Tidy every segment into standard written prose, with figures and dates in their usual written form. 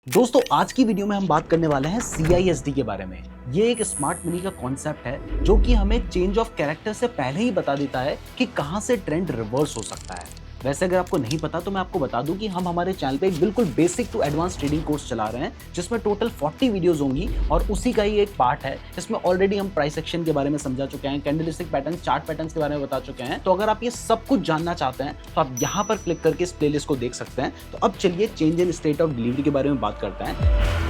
दोस्तों आज की वीडियो में हम बात करने वाले हैं CISD के बारे में। ये एक स्मार्ट मनी का कॉन्सेप्ट है जो कि हमें चेंज ऑफ कैरेक्टर से पहले ही बता देता है कि कहां से ट्रेंड रिवर्स हो सकता है। वैसे अगर आपको नहीं पता तो मैं आपको बता दूं कि हम हमारे चैनल पे एक बिल्कुल basic to advance trading course चला रहे हैं जिसमें टोटल 40 वीडियोस होंगी और उसी का ही एक पार्ट है। इसमें ऑलरेडी हम प्राइस एक्शन के बारे में समझा चुके हैं, कैंडलस्टिक पैटर्न, चार्ट पैटर्न्स के बारे में बता चुके हैं। तो अगर आप ये सब कुछ जानना चाहते हैं तो आप यहाँ पर क्लिक करके इस प्लेलिस्ट को देख सकते हैं। तो अब चलिए change in state of delivery के बारे में बात करते हैं।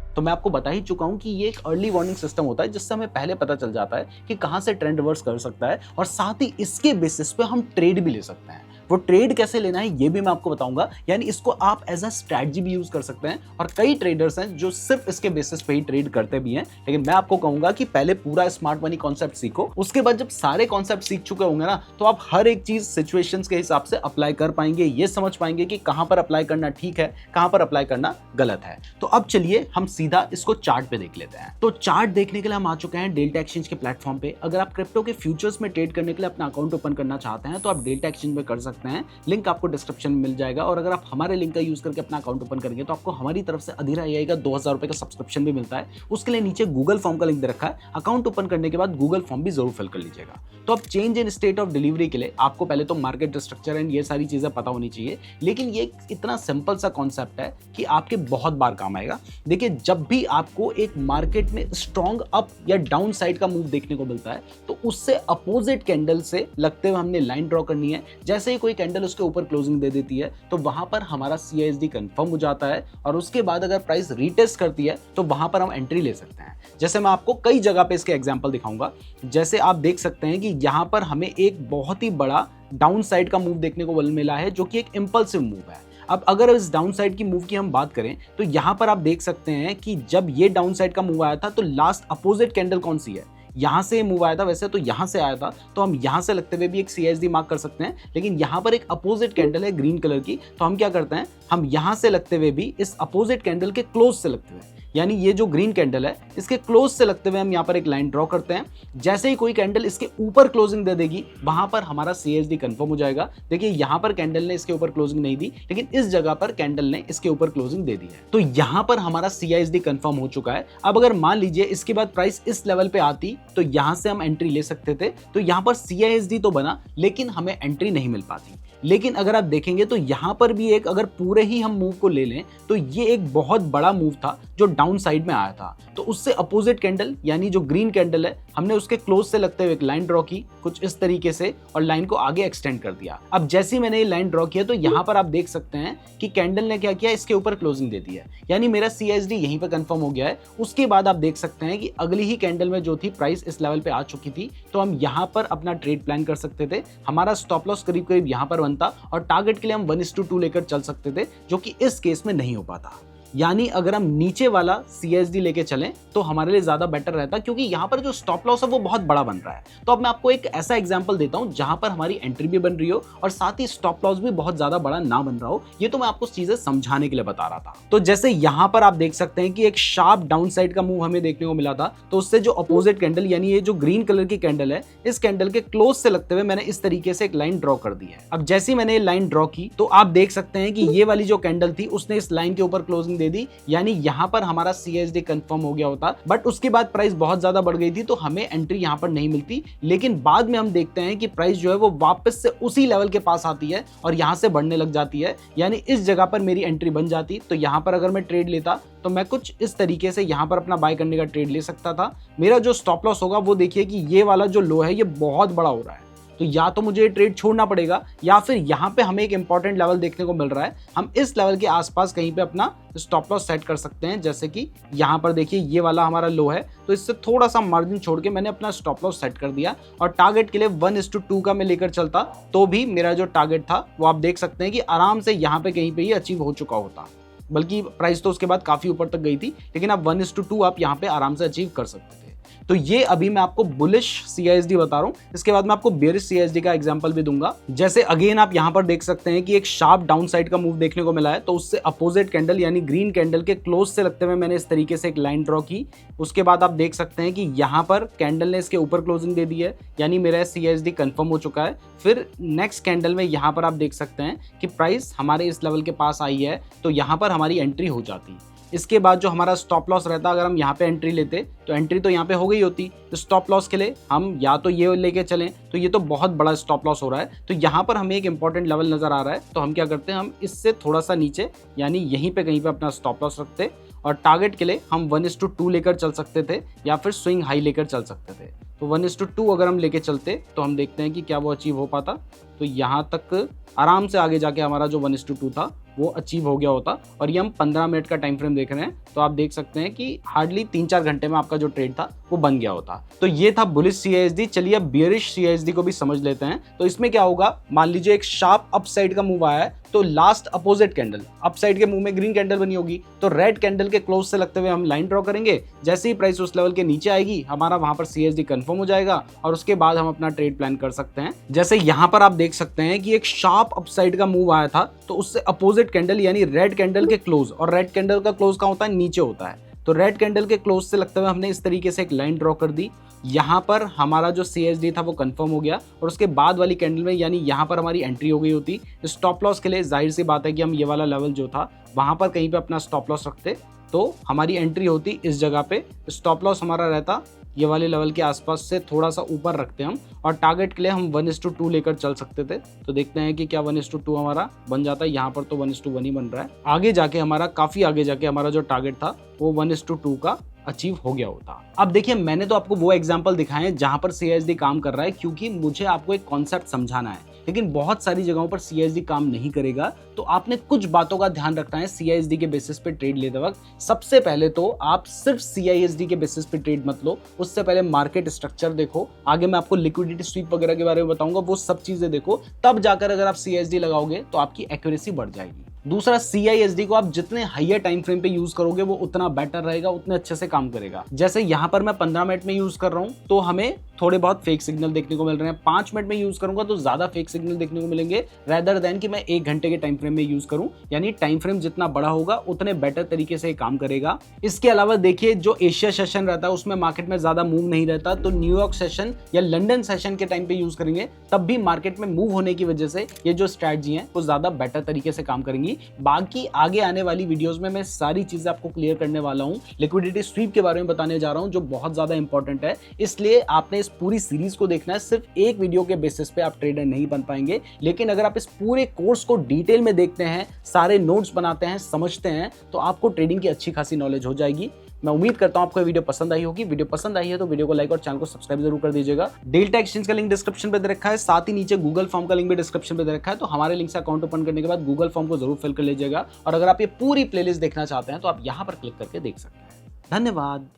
तो मैं आपको बता ही चुका हूं कि ये एक अर्ली वार्निंग सिस्टम होता है जिससे हमें पहले पता चल जाता है कि कहां से ट्रेंड रिवर्स कर सकता है और साथ ही इसके बेसिस पे हम ट्रेड भी ले सकते हैं। वो ट्रेड कैसे लेना है ये भी मैं आपको बताऊंगा, यानी इसको आप एज अ स्ट्रैटेजी भी यूज कर सकते हैं और कई ट्रेडर्स हैं जो सिर्फ इसके बेसिस पे ही ट्रेड करते भी हैं। लेकिन मैं आपको कहूंगा कि पहले पूरा स्मार्ट मनी कॉन्सेप्ट सीखो, उसके बाद जब सारे कॉन्सेप्ट सीख चुके होंगे ना तो आप हर एक चीज सिचुएशंस के हिसाब से अप्लाई कर पाएंगे, ये समझ पाएंगे कि कहां पर अप्लाई करना ठीक है, कहां पर अप्लाई करना गलत है। तो अब चलिए हम सीधा इसको चार्ट पे देख लेते हैं। तो चार्ट देखने के लिए हम आ चुके हैं डेल्टा एक्सचेंज के प्लेटफॉर्म पे। अगर आप क्रिप्टो के फ्यूचर्स में ट्रेड करने के लिए अपना अकाउंट ओपन करना चाहते हैं तो आप डेल्टा एक्सचेंज में कर सकते हैं, लिंक आपको डिस्क्रिप्शन में मिल जाएगा। और अगर आप हमारे लिंक का यूज करके अपना अकाउंट ओपन करेंगे तो आपको हमारी तरफ से अधीरा AI का 2000 रुपए का सब्सक्रिप्शन भी मिलता है। उसके लिए नीचे गूगल फॉर्म का लिंक दे रखा है, अकाउंट ओपन करने के बाद गूगल फॉर्म भी जरूर फिल कर लीजिएगा। तो अब change in state of delivery के लिए आपको पहले तो मार्केट स्ट्रक्चर एंड ये सारी चीजें पता होनी चाहिए, लेकिन ये इतना सिंपल सा कॉन्सेप्ट है कि आपके बहुत बार काम आएगा। देखिए, जब भी आपको एक मार्केट में स्ट्रॉन्ग अप या डाउन साइड का मूव देखने को मिलता है तो उससे अपोजिट कैंडल से लगते हुए हमने लाइन ड्रॉ करनी है। जैसे ही कोई कैंडल उसके ऊपर क्लोजिंग दे देती है तो वहां पर हमारा CISD कंफर्म हो जाता है और उसके बाद अगर प्राइस रीटेस्ट करती है तो वहां पर हम एंट्री ले सकते हैं। जैसे मैं आपको कई जगह पे इसके एग्जांपल दिखाऊंगा। जैसे आप देख सकते हैं कि यहां पर हमें एक बहुत ही बड़ा डाउन साइड का मूव देखने को मिला है जो कि एक इंपल्सिव मूव है। अब अगर इस डाउन साइड की मूव की हम बात करें तो यहां पर आप देख सकते हैं कि जब ये डाउन साइड का मूव आया था तो लास्ट अपोजिट कैंडल कौन सी है, यहां से मूव आया था। वैसे तो यहां से आया था तो हम यहां से लगते हुए भी एक CISD मार्क कर सकते हैं, लेकिन यहां पर एक अपोजिट कैंडल है ग्रीन कलर की, तो हम क्या करते हैं, हम यहां से लगते हुए भी इस अपोजिट कैंडल के क्लोज से लगते हुए, यानी ये जो ग्रीन कैंडल है इसके क्लोज से लगते हुए हम यहाँ पर एक लाइन ड्रॉ करते हैं। जैसे ही कोई कैंडल इसके ऊपर क्लोजिंग दे देगी वहां पर हमारा CISD कंफर्म हो जाएगा। देखिए, यहाँ पर कैंडल ने इसके ऊपर क्लोजिंग नहीं दी, लेकिन इस जगह पर कैंडल ने इसके ऊपर क्लोजिंग दे दी है, तो यहाँ पर हमारा CISD कंफर्म हो चुका है। अब अगर मान लीजिए इसके बाद प्राइस इस लेवल पे आती तो यहाँ से हम एंट्री ले सकते थे, तो यहाँ पर CISD तो बना लेकिन हमें एंट्री नहीं मिल पाती। लेकिन अगर आप देखेंगे तो यहाँ पर भी एक, अगर पूरे ही हम मूव को ले लें तो ये एक बहुत बड़ा मूव था जो डाउन साइड में आया था। तो उससे अपोजिट कैंडल यानी जो ग्रीन कैंडल है, हमने उसके क्लोज से लगते हुए एक लाइन ड्रॉ की कुछ इस तरीके से और लाइन को आगे एक्सटेंड कर दिया। अब जैसे ही मैंने ये लाइन ड्रॉ किया तो यहाँ पर आप देख सकते हैं कि कैंडल ने क्या किया, इसके ऊपर क्लोजिंग दे दी है, यानी मेरा CISD यहीं पर कंफर्म हो गया है। उसके बाद आप देख सकते हैं कि अगली ही कैंडल में जो थी प्राइस इस लेवल पे आ चुकी थी, तो हम यहाँ पर अपना ट्रेड प्लान कर सकते थे। हमारा स्टॉप लॉस करीब करीब यहाँ पर बनता और टारगेट के लिए हम 1:2 लेकर चल सकते थे, जो कि इस केस में नहीं हो पाता। यानी अगर हम नीचे वाला CISD लेके चलें तो हमारे लिए ज्यादा बेटर रहता, क्योंकि यहाँ पर जो स्टॉप लॉस है वो बहुत बड़ा बन रहा है। तो अब मैं आपको एक ऐसा एग्जांपल देता हूँ जहां पर हमारी एंट्री भी बन रही हो और साथ ही स्टॉप लॉस भी बहुत ज्यादा बड़ा ना बन रहा हो। ये तो मैं आपको चीजें समझाने के लिए बता रहा था। तो जैसे यहाँ पर आप देख सकते हैं कि एक शार्प डाउन साइड का मूव हमें देखने को मिला था, तो उससे जो अपोजिट कैंडल यानी ये जो ग्रीन कलर की कैंडल है, इस कैंडल के क्लोज से लगते हुए मैंने इस तरीके से एक लाइन ड्रॉ कर दी है। अब जैसे ही मैंने ये लाइन ड्रॉ की तो आप देख सकते हैं कि ये वाली जो कैंडल थी उसने इस लाइन के ऊपर क्लोजिंग दे दी, यानी यहाँ पर हमारा CISD कंफर्म हो गया होता। बट उसके बाद प्राइस बहुत ज्यादा बढ़ गई थी तो हमें एंट्री यहाँ पर नहीं मिलती। लेकिन बाद में हम देखते हैं कि प्राइस जो है वो वापस से उसी लेवल के पास आती है और यहाँ से बढ़ने लग जाती है, यानी इस जगह पर मेरी एंट्री बन जाती। तो यहाँ पर अगर मैं ट्रेड लेता तो मैं कुछ इस तरीके से यहाँ पर अपना बाय करने का ट्रेड ले सकता था। मेरा जो स्टॉप लॉस होगा वो देखिए कि ये वाला जो लो है ये बहुत बड़ा हो रहा है, तो या तो मुझे ट्रेड छोड़ना पड़ेगा या फिर यहाँ पे हमें एक इंपॉर्टेंट लेवल देखने को मिल रहा है, हम इस लेवल के आसपास कहीं पे अपना स्टॉप लॉस सेट कर सकते हैं। जैसे कि यहाँ पर देखिए ये वाला हमारा लो है, तो इससे थोड़ा सा मार्जिन छोड़ के मैंने अपना स्टॉप लॉस सेट कर दिया और टारगेट के लिए 1:2 का मैं लेकर चलता तो भी मेरा जो टारगेट था वो आप देख सकते हैं कि आराम से यहाँ पे कहीं पे ही अचीव हो चुका होता। बल्कि प्राइस तो उसके बाद काफी ऊपर तक गई थी, लेकिन आप 1:2 आप यहाँ पे आराम से अचीव कर सकते थे। तो ये अभी मैं आपको बुलिश CISD बता रहा हूं। इसके बाद मैं आपको बेयरिश CISD का एग्जांपल भी दूंगा। जैसे अगेन आप यहां पर देख सकते हैं कि एक शार्प डाउन साइड का मूव देखने को मिला है, तो उससे अपोजिट कैंडल यानी ग्रीन कैंडल के क्लोज से लगते हुए मैंने इस तरीके से एक लाइन ड्रॉ की। उसके बाद आप देख सकते हैं कि यहां पर कैंडल ने इसके ऊपर क्लोजिंग दे दी है, यानी मेरा CISD कंफर्म हो चुका है। फिर नेक्स्ट कैंडल में यहां पर आप देख सकते हैं कि प्राइस हमारे इस लेवल के पास आई है, तो यहां पर हमारी एंट्री हो जाती है। इसके बाद जो हमारा स्टॉप लॉस रहता, अगर हम यहाँ पे एंट्री लेते तो एंट्री तो यहाँ पे हो गई होती। तो स्टॉप लॉस के लिए हम या तो ये लेके चलें, तो ये तो बहुत बड़ा स्टॉप लॉस हो रहा है, तो यहाँ पर हमें एक इंपॉर्टेंट लेवल नजर आ रहा है। तो हम क्या करते हैं, हम इससे थोड़ा सा नीचे यानी यहीं पे कहीं पे अपना स्टॉप लॉस रखते, और टारगेट के लिए हम 1:2 लेकर चल सकते थे या फिर स्विंग हाई लेकर चल सकते थे। तो 1:2 अगर हम लेके चलते तो हम देखते हैं कि क्या वो अचीव हो पाता। तो यहाँ तक आराम से आगे जाके हमारा जो 1:2 था वो अचीव हो गया होता, और ये हम 15 मिनट का टाइम फ्रेम देख रहे हैं। तो आप देख सकते हैं कि हार्डली 3-4 घंटे में आपका जो ट्रेड था वो बन गया होता। तो ये था बुलिश CISD। चलिए अब बियरिश CISD को भी समझ लेते हैं। तो इसमें क्या होगा, मान लीजिए एक शार्प अपसाइड का मूव आया है, तो लास्ट अपोजिट कैंडल अपसाइड के मुंह में ग्रीन कैंडल बनी होगी, तो रेड कैंडल के क्लोज से लगते हुए हम लाइन ड्रॉ करेंगे। जैसे ही प्राइस उस लेवल के नीचे आएगी, हमारा वहां पर CISD कंफर्म हो जाएगा, और उसके बाद हम अपना ट्रेड प्लान कर सकते हैं। जैसे यहाँ पर आप देख सकते हैं कि एक शार्प अपसाइड का मूव आया था, तो उससे अपोजिट कैंडल यानी रेड कैंडल के क्लोज, और रेड कैंडल का क्लोज कहाँ होता है, नीचे होता है। तो रेड कैंडल के क्लोज से लगते हुए हमने इस तरीके से एक लाइन ड्रॉ कर दी। यहाँ पर हमारा जो CISD था वो कंफर्म हो गया, और उसके बाद वाली कैंडल में यानी यहाँ पर हमारी एंट्री हो गई होती। स्टॉप लॉस के लिए जाहिर सी बात है कि हम ये वाला लेवल जो था वहां पर कहीं पे अपना स्टॉप लॉस रखते, तो हमारी एंट्री होती इस जगह पे। स्टॉप लॉस हमारा रहता ये वाले लेवल के आसपास से थोड़ा सा ऊपर रखते हम, और टारगेट के लिए हम 1:2 लेकर चल सकते थे। तो देखते हैं कि क्या 1:2 हमारा बन जाता है। यहाँ पर तो 1:1 ही बन रहा है। आगे जाके हमारा काफी आगे जाके हमारा जो टारगेट था वो 1:2 का अचीव हो गया होता। अब देखिए, मैंने तो आपको वो एग्जांपल दिखाए हैं जहां पर CISD काम कर रहा है, क्योंकि मुझे आपको एक कॉन्सेप्ट समझाना है। लेकिन बहुत सारी जगहों पर CISD काम नहीं करेगा, तो आपने कुछ बातों का ध्यान रखना है CISD के बेसिस पे ट्रेड लेते वक्त। सबसे पहले तो आप सिर्फ CISD के बेसिस पे ट्रेड मत लो, उससे पहले मार्केट स्ट्रक्चर देखो। आगे मैं आपको लिक्विडिटी स्वीप वगैरह के बारे में बताऊंगा, वो सब चीजें देखो, तब जाकर अगर आप CISD लगाओगे तो आपकी एक्यूरेसी बढ़ जाएगी। दूसरा, CISD को आप जितने हाइयर टाइम फ्रेम पे यूज करोगे वो उतना बेटर रहेगा, उतने अच्छे से काम करेगा। जैसे यहाँ पर मैं 15 मिनट में यूज कर रहा हूँ, तो हमें थोड़े बहुत फेक सिग्नल देखने को मिल रहे हैं। 5 मिनट में यूज करूंगा तो ज्यादा फेक सिग्नल देखने को मिलेंगे, रेदर देन कि मैं 1 घंटे के टाइम फ्रेम में यूज करूं। यानी टाइम फ्रेम जितना बड़ा होगा उतने बेटर तरीके से काम करेगा। इसके अलावा देखिए, जो एशिया सेशन रहता है उसमें मार्केट में ज्यादा मूव नहीं रहता, तो न्यूयॉर्क सेशन या लंदन सेशन के टाइम पे यूज करेंगे, तब भी मार्केट में मूव होने की वजह से ये जो स्ट्रैटेजी है वो ज्यादा बेटर तरीके से काम करेंगी। बाकी आगे आने वाली वीडियोस में मैं सारी चीजें आपको क्लियर करने वाला हूं। लिक्विडिटी स्वीप के बारे में बताने जा रहा हूं, जो बहुत ज्यादा इंपॉर्टेंट है। इसलिए आपने इस पूरी सीरीज को देखना है। सिर्फ एक वीडियो के बेसिस पे आप ट्रेडर नहीं बन पाएंगे, लेकिन अगर आप इस पूरे कोर्स को डिटेल में देखते हैं, सारे नोट्स बनाते हैं, समझते हैं, तो आपको ट्रेडिंग की अच्छी खासी नॉलेज हो जाएगी। मैं उम्मीद करता हूं आपको वीडियो पसंद आई होगी। वीडियो पसंद आई है तो वीडियो को लाइक और चैनल को सब्सक्राइब जरूर कर दीजिएगा। डेल्टा एक्सचेंज का लिंक डिस्क्रिप्शन पे दे रखा है, साथ ही नीचे गूगल फॉर्म का लिंक भी डिस्क्रिप्शन पे दे रखा है। तो हमारे लिंक से अकाउंट ओपन करने के बाद गूगल फॉर्म को जरूर फिल कर लीजिएगा, और अगर आप ये पूरी प्लेलिस्ट देखना चाहते हैं तो आप यहां पर क्लिक करके देख सकते हैं। धन्यवाद।